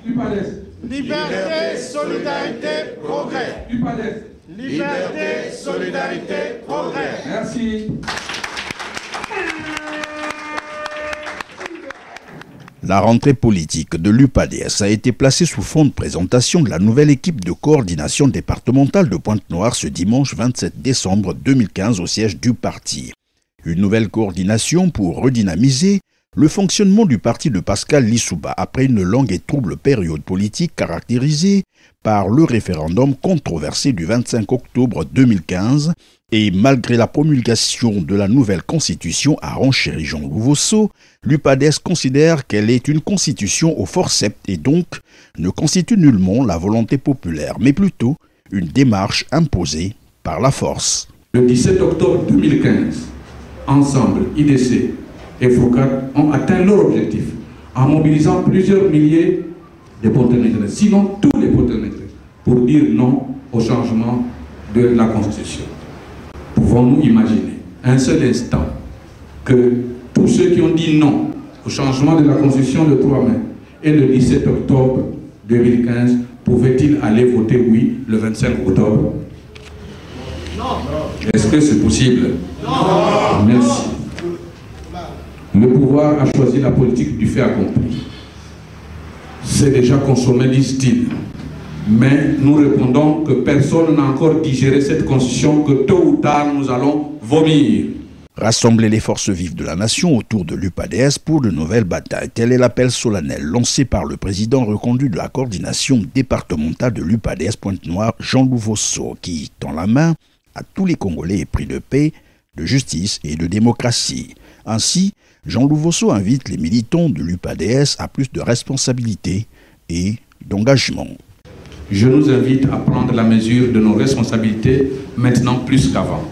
UPADES. Liberté, solidarité, progrès. UPADES. Liberté, solidarité, progrès. Merci. La rentrée politique de l'UPADES a été placée sous fond de présentation de la nouvelle équipe de coordination départementale de Pointe-Noire ce dimanche 27 décembre 2015 au siège du parti. Une nouvelle coordination pour redynamiser le fonctionnement du parti de Pascal Lissouba après une longue et trouble période politique caractérisée par le référendum controversé du 25 octobre 2015 et malgré la promulgation de la nouvelle constitution à renchérit Jean Louvosso, l'UPADES considère qu'elle est une constitution au forceps et donc ne constitue nullement la volonté populaire, mais plutôt une démarche imposée par la force. Le 17 octobre 2015, ensemble, IDC et FOCAT ont atteint leur objectif en mobilisant plusieurs milliers de porte-nègres, sinon tous les porte-nègres, pour dire non au changement de la Constitution. Pouvons-nous imaginer un seul instant que tous ceux qui ont dit non au changement de la Constitution le 3 mai et le 17 octobre 2015 pouvaient-ils aller voter oui le 25 octobre? Non. Est-ce que c'est possible? Non. Merci. Le pouvoir a choisi la politique du fait accompli. C'est déjà consommé, disent-ils. Mais nous répondons que personne n'a encore digéré cette constitution, que tôt ou tard nous allons vomir. Rassembler les forces vives de la nation autour de l'UPADES pour de nouvelles batailles. Tel est l'appel solennel lancé par le président reconduit de la coordination départementale de l'UPADES Pointe-Noire, Jean Louvosso, qui tend la main à tous les Congolais épris de paix, de justice et de démocratie. Ainsi, Jean Louvosso invite les militants de l'UPADES à plus de responsabilité et d'engagement. Je nous invite à prendre la mesure de nos responsabilités maintenant plus qu'avant.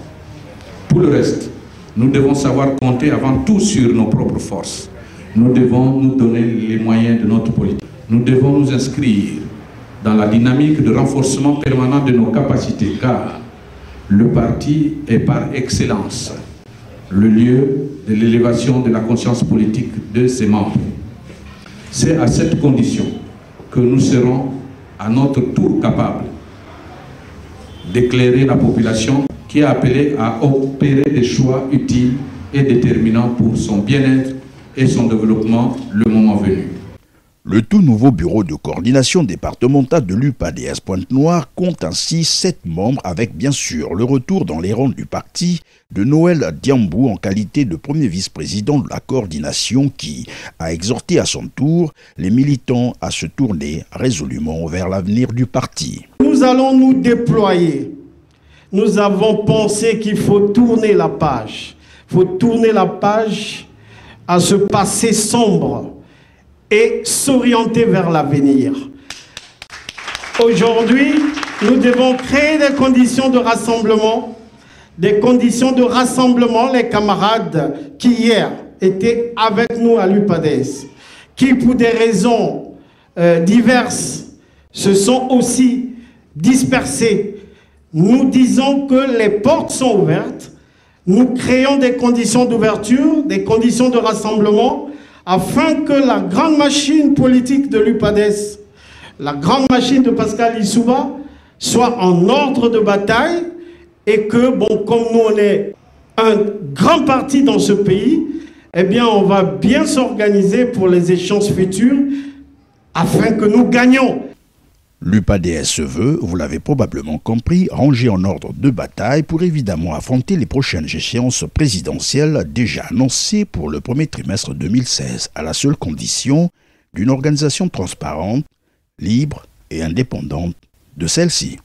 Pour le reste, nous devons savoir compter avant tout sur nos propres forces. Nous devons nous donner les moyens de notre politique. Nous devons nous inscrire dans la dynamique de renforcement permanent de nos capacités, car le parti est par excellence le lieu de l'élévation de la conscience politique de ses membres. C'est à cette condition que nous serons à notre tour capables d'éclairer la population qui est appelée à opérer des choix utiles et déterminants pour son bien-être et son développement le moment venu. Le tout nouveau bureau de coordination départementale de l'UPADES Pointe-Noire compte ainsi 7 membres avec bien sûr le retour dans les rangs du parti de Noël Diambou en qualité de premier vice-président de la coordination qui a exhorté à son tour les militants à se tourner résolument vers l'avenir du parti. Nous allons nous déployer. Nous avons pensé qu'il faut tourner la page. Il faut tourner la page à ce passé sombre et s'orienter vers l'avenir. Aujourd'hui, nous devons créer des conditions de rassemblement, les camarades qui hier étaient avec nous à l'UPADES, qui pour des raisons diverses se sont aussi dispersés. Nous disons que les portes sont ouvertes, nous créons des conditions d'ouverture, des conditions de rassemblement, afin que la grande machine politique de l'UPADES, la grande machine de Pascal Lissouba, soit en ordre de bataille et que, bon, comme nous on est un grand parti dans ce pays, eh bien on va bien s'organiser pour les échéances futures afin que nous gagnions. L'UPADES se veut, vous l'avez probablement compris, rangé en ordre de bataille pour évidemment affronter les prochaines échéances présidentielles déjà annoncées pour le premier trimestre 2016, à la seule condition d'une organisation transparente, libre et indépendante de celle-ci.